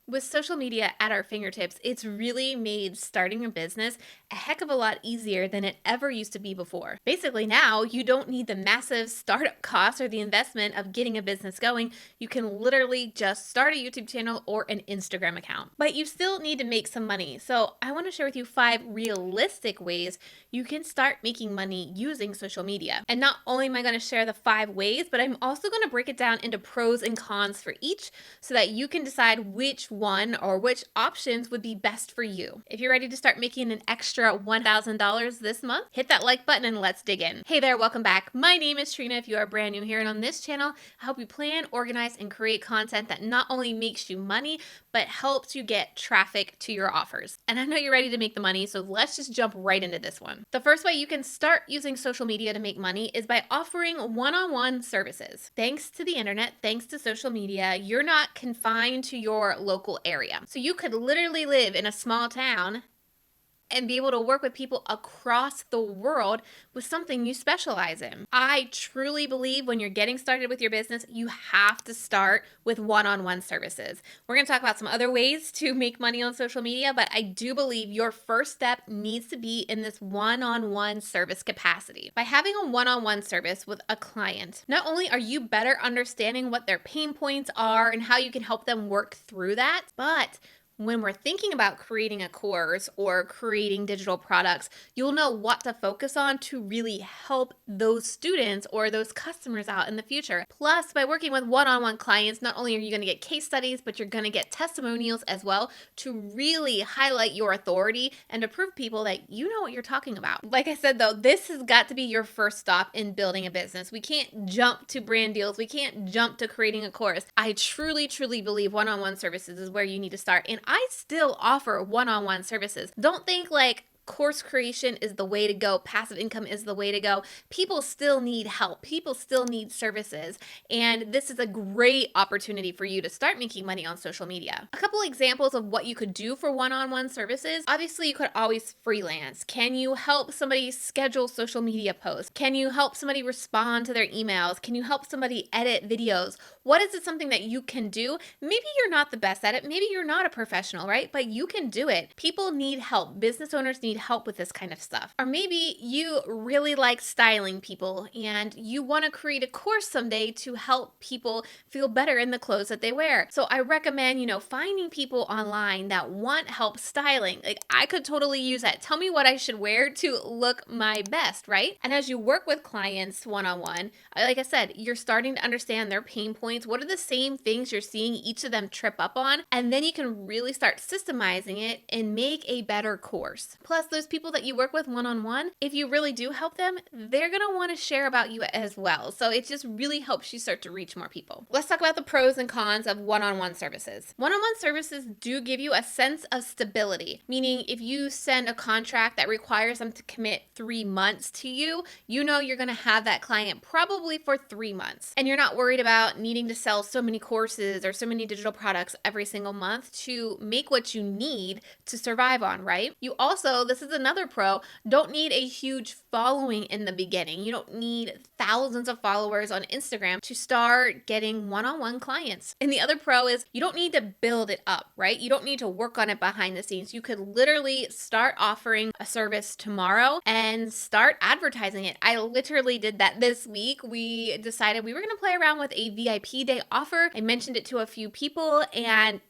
With social media at our fingertips, it's really made starting a business a heck of a lot easier than it ever used to be before. Basically, now you don't need the massive startup costs or the investment of getting a business going. You can literally just start a YouTube channel or an Instagram account. But you still need to make some money. So, I want to share with you 5 realistic ways you can start making money using social media. And not only am I going to share the 5 ways, but I'm also going to break it down into pros and cons for each so that you can decide which one or which options would be best for you. If you're ready to start making an extra $1,000 this month, hit that like button and let's dig in. Hey there, welcome back. My name is Trina if you are brand new here, and on this channel, I help you plan, organize, and create content that not only makes you money, but helps you get traffic to your offers. And I know you're ready to make the money, so let's just jump right into this one. The first way you can start using social media to make money is by offering one-on-one services. Thanks to the internet, thanks to social media, you're not confined to your local area. So you could literally live in a small town and be able to work with people across the world with something you specialize in. I truly believe when you're getting started with your business, you have to start with one-on-one services. We're going to talk about some other ways to make money on social media, but I do believe your first step needs to be in this one-on-one service capacity. By having a one-on-one service with a client, not only are you better understanding what their pain points are and how you can help them work through that, but when we're thinking about creating a course or creating digital products, you'll know what to focus on to really help those students or those customers out in the future. Plus, by working with one-on-one clients, not only are you going to get case studies, but you're going to get testimonials as well to really highlight your authority and to prove people that you know what you're talking about. Like I said, though, this has got to be your first stop in building a business. We can't jump to brand deals. We can't jump to creating a course. I truly, truly believe one-on-one services is where you need to start. And I still offer one-on-one services. Don't think like course creation is the way to go. Passive income is the way to go. People still need help. People still need services. And this is a great opportunity for you to start making money on social media. A couple examples of what you could do for one-on-one services. Obviously, you could always freelance. Can you help somebody schedule social media posts? Can you help somebody respond to their emails? Can you help somebody edit videos? What is it something that you can do? Maybe you're not the best at it. Maybe you're not a professional, right? But you can do it. People need help. Business owners need help with this kind of stuff. Or maybe you really like styling people and you want to create a course someday to help people feel better in the clothes that they wear. So I recommend, finding people online that want help styling. Like I could totally use that. Tell me what I should wear to look my best, right? And as you work with clients one-on-one, like I said, you're starting to understand their pain points. What are the same things you're seeing each of them trip up on? And then you can really start systemizing it and make a better course. Plus, those people that you work with one-on-one, if you really do help them, they're going to want to share about you as well. So it just really helps you start to reach more people. Let's talk about the pros and cons of one-on-one services. One-on-one services do give you a sense of stability, meaning if you send a contract that requires them to commit 3 months to you, you know you're going to have that client probably for 3 months. And you're not worried about needing to sell so many courses or so many digital products every single month to make what you need to survive on, right? You also, this is another pro, don't need a huge following in the beginning. You don't need thousands of followers on Instagram to start getting one-on-one clients. And the other pro is you don't need to build it up, right? You don't need to work on it behind the scenes. You could literally start offering a service tomorrow and start advertising it. I literally did that this week. We decided we were going to play around with a VIP day offer. I mentioned it to a few people, and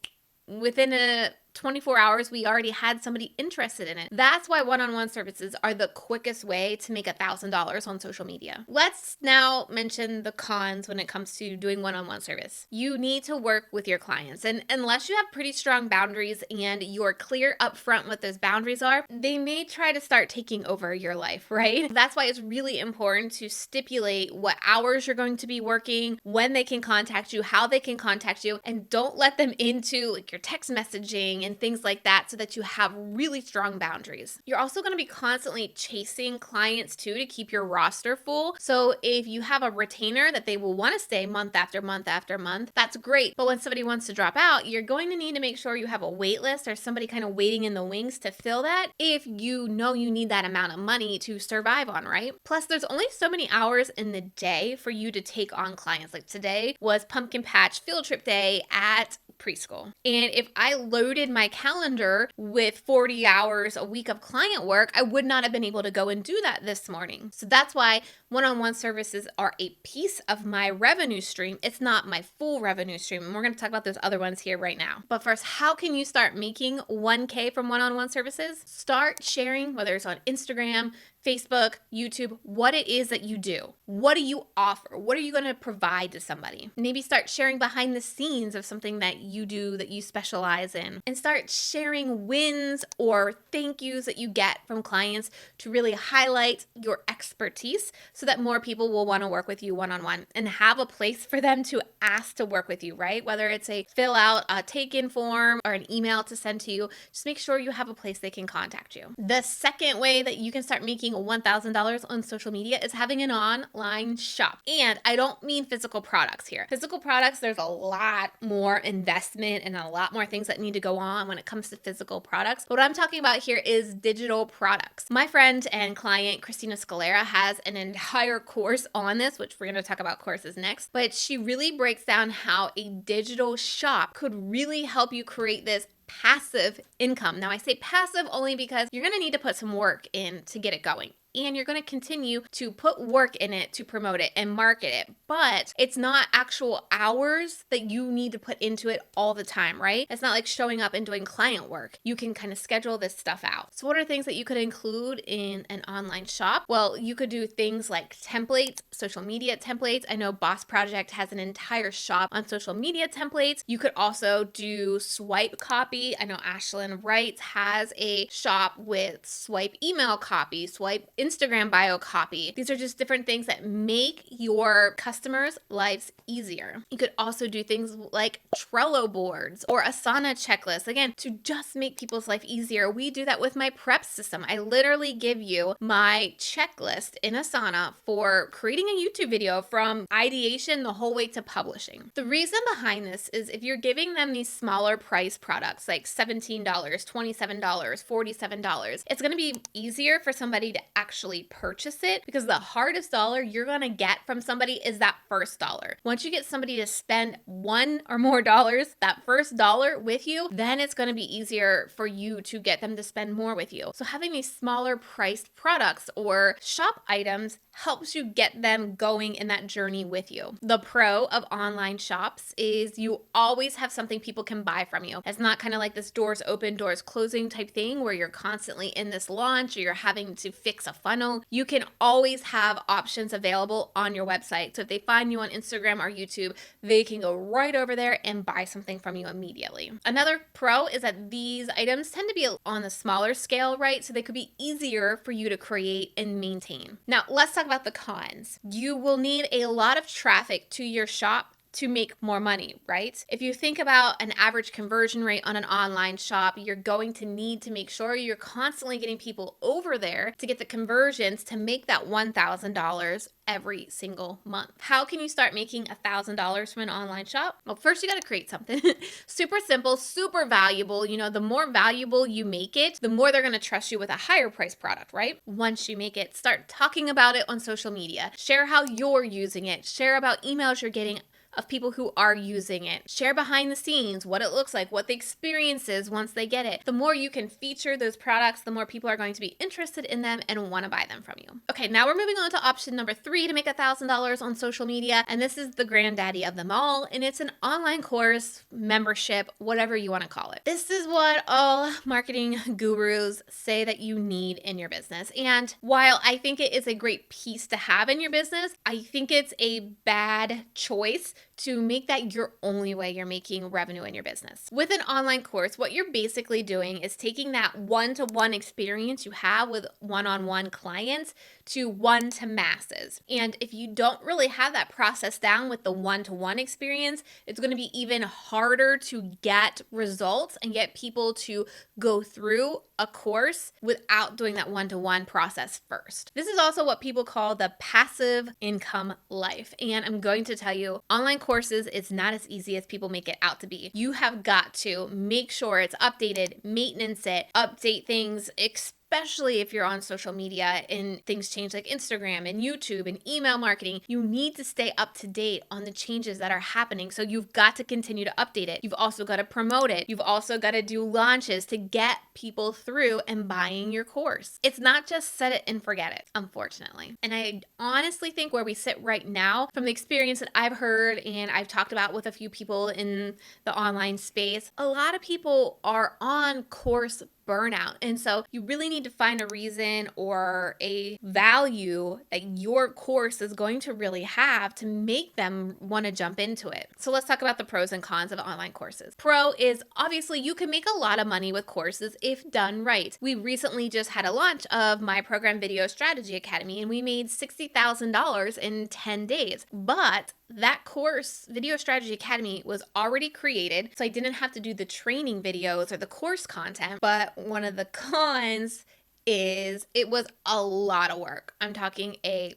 within 24 hours, we already had somebody interested in it. That's why one-on-one services are the quickest way to make $1,000 on social media. Let's now mention the cons when it comes to doing one-on-one service. You need to work with your clients, and unless you have pretty strong boundaries and you're clear upfront what those boundaries are, they may try to start taking over your life, right? That's why it's really important to stipulate what hours you're going to be working, when they can contact you, how they can contact you, and don't let them into like your text messaging and things like that so that you have really strong boundaries. You're also going to be constantly chasing clients too to keep your roster full. So if you have a retainer that they will want to stay month after month after month, that's great. But when somebody wants to drop out, you're going to need to make sure you have a wait list or somebody kind of waiting in the wings to fill that if you know you need that amount of money to survive on, right? Plus, there's only so many hours in the day for you to take on clients. Like today was pumpkin patch field trip day at preschool. And if I loaded my calendar with 40 hours a week of client work, I would not have been able to go and do that this morning. So that's why one-on-one services are a piece of my revenue stream. It's not my full revenue stream. And we're going to talk about those other ones here right now. But first, how can you start making 1K from one-on-one services? Start sharing, whether it's on Instagram, Facebook, YouTube, what it is that you do. What do you offer? What are you going to provide to somebody? Maybe start sharing behind the scenes of something that you do that you specialize in, and start sharing wins or thank yous that you get from clients to really highlight your expertise so that more people will want to work with you one-on-one and have a place for them to ask to work with you, right? Whether it's a fill out a take-in form or an email to send to you, just make sure you have a place they can contact you. The second way that you can start making $1,000 on social media is having an online shop. And I don't mean physical products here. Physical products, there's a lot more investment and a lot more things that need to go on when it comes to physical products. What I'm talking about here is digital products. My friend and client, Christina Scalera, has an entire course on this, which we're going to talk about courses next, but she really breaks down how a digital shop could really help you create this passive income. Now, I say passive only because you're going to need to put some work in to get it going. And you're going to continue to put work in it to promote it and market it. But it's not actual hours that you need to put into it all the time, right? It's not like showing up and doing client work. You can kind of schedule this stuff out. So what are things that you could include in an online shop? Well, you could do things like templates, social media templates. I know Boss Project has an entire shop on social media templates. You could also do swipe copy. I know Ashlyn Wright has a shop with swipe email copy, swipe Instagram bio copy. These are just different things that make your customers' lives easier. You could also do things like Trello boards or Asana checklists, again, to just make people's life easier. We do that with my prep system. I literally give you my checklist in Asana for creating a YouTube video from ideation the whole way to publishing. The reason behind this is if you're giving them these smaller price products like $17, $27, $47, it's going to be easier for somebody to actually purchase it because the hardest dollar you're going to get from somebody is that first dollar. Once you get somebody to spend $1 or more, that first dollar with you, then it's going to be easier for you to get them to spend more with you. So having these smaller priced products or shop items helps you get them going in that journey with you. The pro of online shops is you always have something people can buy from you. It's not kind of like this doors open, doors closing type thing where you're constantly in this launch or you're having to fix a funnel. You can always have options available on your website. So if they find you on Instagram or YouTube, they can go right over there and buy something from you immediately. Another pro is that these items tend to be on the smaller scale, right? So they could be easier for you to create and maintain. Now, let's talk about the cons. You will need a lot of traffic to your shop to make more money, right? If you think about an average conversion rate on an online shop, you're going to need to make sure you're constantly getting people over there to get the conversions to make that $1,000 every single month. How can you start making $1,000 from an online shop? Well, first you got to create something super simple, super valuable. You know, the more valuable you make it, the more they're going to trust you with a higher price product, right? Once you make it, start talking about it on social media. Share how you're using it. Share about emails you're getting of people who are using it. Share behind the scenes, what it looks like, what the experience is once they get it. The more you can feature those products, the more people are going to be interested in them and want to buy them from you. Okay, now we're moving on to option number 3 to make $1,000 on social media. And this is the granddaddy of them all. And it's an online course, membership, whatever you want to call it. This is what all marketing gurus say that you need in your business. And while I think it is a great piece to have in your business, I think it's a bad choice to make that your only way you're making revenue in your business. With an online course, what you're basically doing is taking that one-to-one experience you have with one-on-one clients to one to masses. And if you don't really have that process down with the one-to-one experience, it's going to be even harder to get results and get people to go through a course without doing that one-to-one process first. This is also what people call the passive income life. And I'm going to tell you, online courses is not as easy as people make it out to be. You have got to make sure it's updated, maintenance it, update things, especially if you're on social media and things change like Instagram and YouTube and email marketing. You need to stay up to date on the changes that are happening. So you've got to continue to update it. You've also got to promote it. You've also got to do launches to get people through and buying your course. It's not just set it and forget it, unfortunately. And I honestly think where we sit right now, from the experience that I've heard and I've talked about with a few people in the online space, a lot of people are on course burnout. And so you really need to find a reason or a value that your course is going to really have to make them want to jump into it. So let's talk about the pros and cons of online courses. Pro is obviously you can make a lot of money with courses if done right. We recently just had a launch of my program Video Strategy Academy and we made $60,000 in 10 days. But that course, Video Strategy Academy, was already created, so I didn't have to do the training videos or the course content. But one of the cons is it was a lot of work. I'm talking a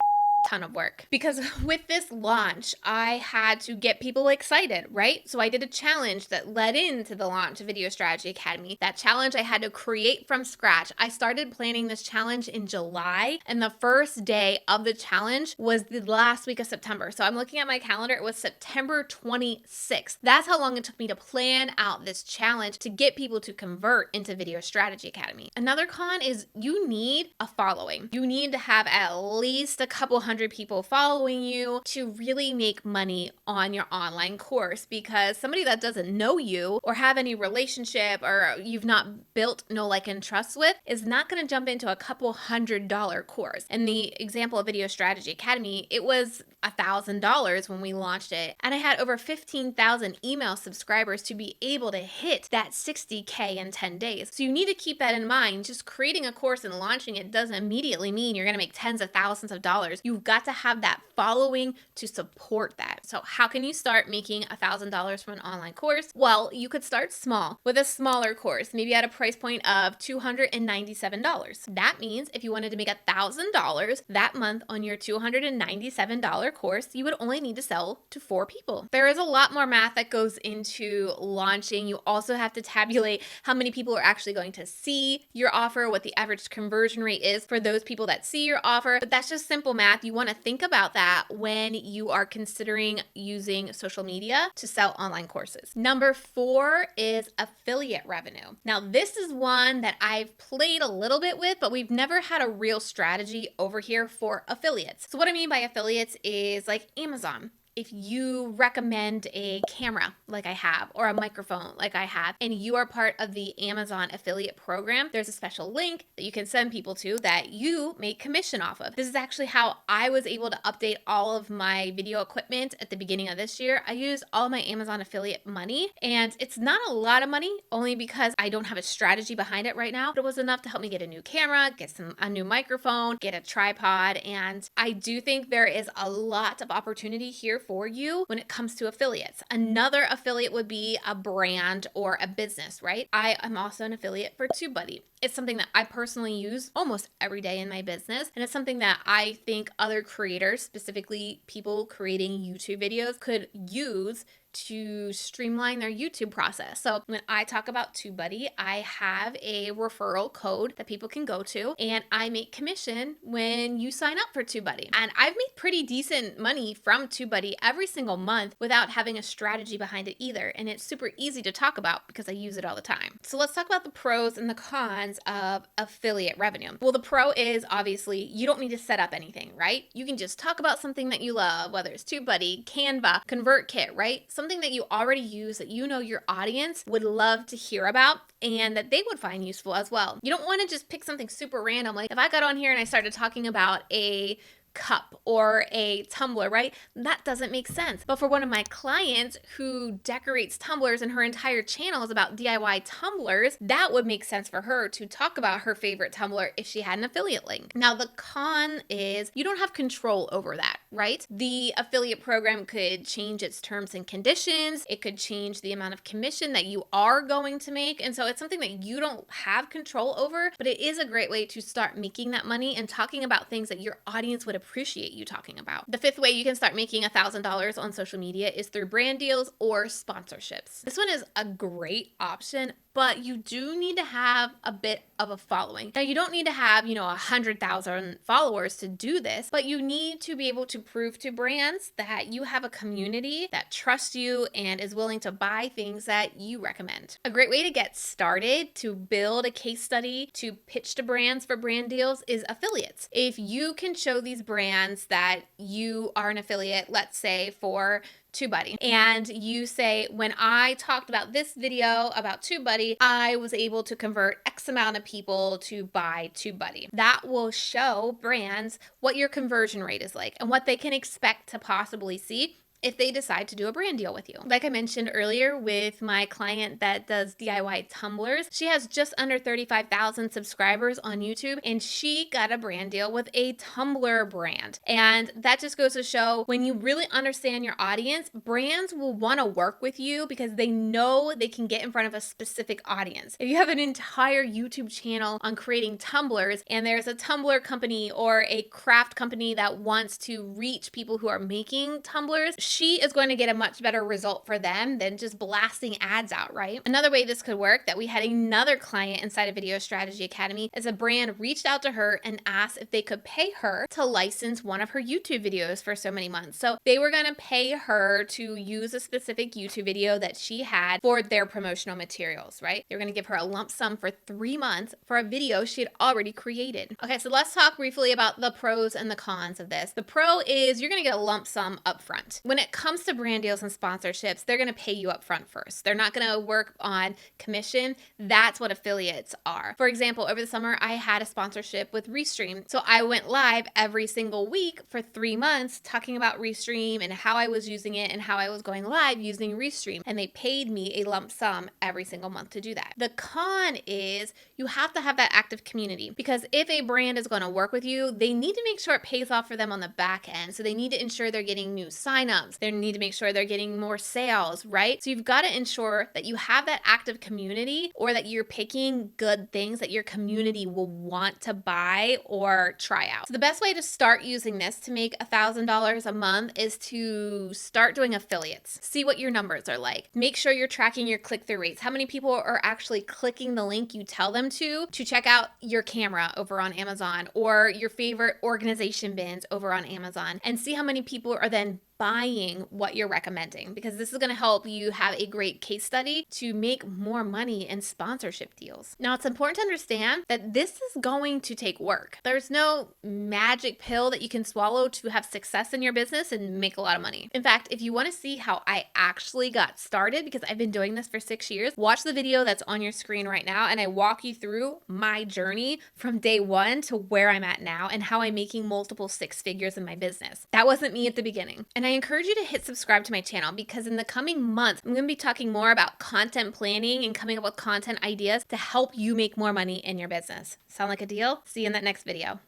ton of work, because with this launch I had to get people excited, right? So I did a challenge that led into the launch of Video Strategy Academy. That challenge I had to create from scratch. I started planning this challenge in July, and the first day of the challenge was the last week of September. So I'm looking at my calendar, it was September 26th. That's how long it took me to plan out this challenge to get people to convert into Video Strategy Academy. Another con is you need a following. You need to have at least a couple hundred people following you to really make money on your online course, because somebody that doesn't know you or have any relationship or you've not built know, like, and trust with is not going to jump into a couple $100 course. And the example of Video Strategy Academy, it was $1,000 when we launched it, and I had over 15,000 email subscribers to be able to hit that 60K in 10 days. So you need to keep that in mind. Just creating a course and launching it doesn't immediately mean you're going to make tens of thousands of dollars. You've got to have that following to support that. So how can you start making $1,000 from an online course? Well, you could start small with a smaller course, maybe at a price point of $297. That means if you wanted to make $1,000 that month on your $297 course, you would only need to sell to 4 people. There is a lot more math that goes into launching. You also have to tabulate how many people are actually going to see your offer, what the average conversion rate is for those people that see your offer. But that's just simple math. You want to think about that when you are considering using social media to sell online courses. Number 4 is affiliate revenue. Now, this is one that I've played a little bit with, but we've never had a real strategy over here for affiliates. So what I mean by affiliates is like Amazon. If you recommend a camera like I have, or a microphone like I have, and you are part of the Amazon affiliate program, there's a special link that you can send people to that you make commission off of. This is actually how I was able to update all of my video equipment at the beginning of this year. I used all my Amazon affiliate money, and it's not a lot of money, only because I don't have a strategy behind it right now, but it was enough to help me get a new camera, get a new microphone, get a tripod, and I do think there is a lot of opportunity here for you when it comes to affiliates. Another affiliate would be a brand or a business, right? I am also an affiliate for TubeBuddy. It's something that I personally use almost every day in my business, and it's something that I think other creators, specifically people creating YouTube videos, could use to streamline their YouTube process. So when I talk about TubeBuddy, I have a referral code that people can go to, and I make commission when you sign up for TubeBuddy. And I've made pretty decent money from TubeBuddy every single month without having a strategy behind it either. And it's super easy to talk about because I use it all the time. So let's talk about the pros and the cons of affiliate revenue. Well, the pro is obviously you don't need to set up anything, right? You can just talk about something that you love, whether it's TubeBuddy, Canva, ConvertKit, right? Something that you already use that you know your audience would love to hear about and that they would find useful as well. You don't want to just pick something super random. Like if I got on here and I started talking about a cup or a tumbler, right? That doesn't make sense. But for one of my clients who decorates tumblers and her entire channel is about DIY tumblers, that would make sense for her to talk about her favorite tumbler if she had an affiliate link. Now, the con is you don't have control over that, right? The affiliate program could change its terms and conditions. It could change the amount of commission that you are going to make. And so it's something that you don't have control over, but it is a great way to start making that money and talking about things that your audience would appreciate you talking about. The fifth way you can start making $1,000 on social media is through brand deals or sponsorships. This one is a great option, but you do need to have a bit of a following. Now, you don't need to have, 100,000 followers to do this, but you need to be able to prove to brands that you have a community that trusts you and is willing to buy things that you recommend. A great way to get started, to build a case study, to pitch to brands for brand deals is affiliates. If you can show these brands that you are an affiliate, let's say for TubeBuddy, and you say, when I talked about this video about TubeBuddy, I was able to convert X amount of people to buy TubeBuddy. That will show brands what your conversion rate is like and what they can expect to possibly see if they decide to do a brand deal with you. Like I mentioned earlier with my client that does DIY tumblers, she has just under 35,000 subscribers on YouTube, and she got a brand deal with a tumbler brand. And that just goes to show, when you really understand your audience, brands will want to work with you because they know they can get in front of a specific audience. If you have an entire YouTube channel on creating tumblers and there's a tumbler company or a craft company that wants to reach people who are making tumblers, she is going to get a much better result for them than just blasting ads out, right? Another way this could work that we had another client inside of Video Strategy Academy is a brand reached out to her and asked if they could pay her to license one of her YouTube videos for so many months. So they were going to pay her to use a specific YouTube video that she had for their promotional materials, right? They're going to give her a lump sum for 3 months for a video she had already created. Okay, so let's talk briefly about the pros and the cons of this. The pro is you're going to get a lump sum upfront. When it comes to brand deals and sponsorships, they're going to pay you up front first. They're not going to work on commission. That's what affiliates are. For example, over the summer, I had a sponsorship with Restream. So I went live every single week for 3 months talking about Restream and how I was using it and how I was going live using Restream. And they paid me a lump sum every single month to do that. The con is you have to have that active community, because if a brand is going to work with you, they need to make sure it pays off for them on the back end. So they need to ensure they're getting new signups. They need to make sure they're getting more sales, right? So you've got to ensure that you have that active community, or that you're picking good things that your community will want to buy or try out. So the best way to start using this to make $1,000 a month is to start doing affiliates. See what your numbers are like. Make sure you're tracking your click-through rates. How many people are actually clicking the link you tell them to check out your camera over on Amazon or your favorite organization bins over on Amazon, and see how many people are then buying what you're recommending, because this is going to help you have a great case study to make more money in sponsorship deals. Now, it's important to understand that this is going to take work. There's no magic pill that you can swallow to have success in your business and make a lot of money. In fact, if you want to see how I actually got started, because I've been doing this for 6 years, watch the video that's on your screen right now, and I walk you through my journey from day one to where I'm at now and how I'm making multiple 6 figures in my business. That wasn't me at the beginning. And I encourage you to hit subscribe to my channel, because in the coming months, I'm going to be talking more about content planning and coming up with content ideas to help you make more money in your business. Sound like a deal? See you in that next video.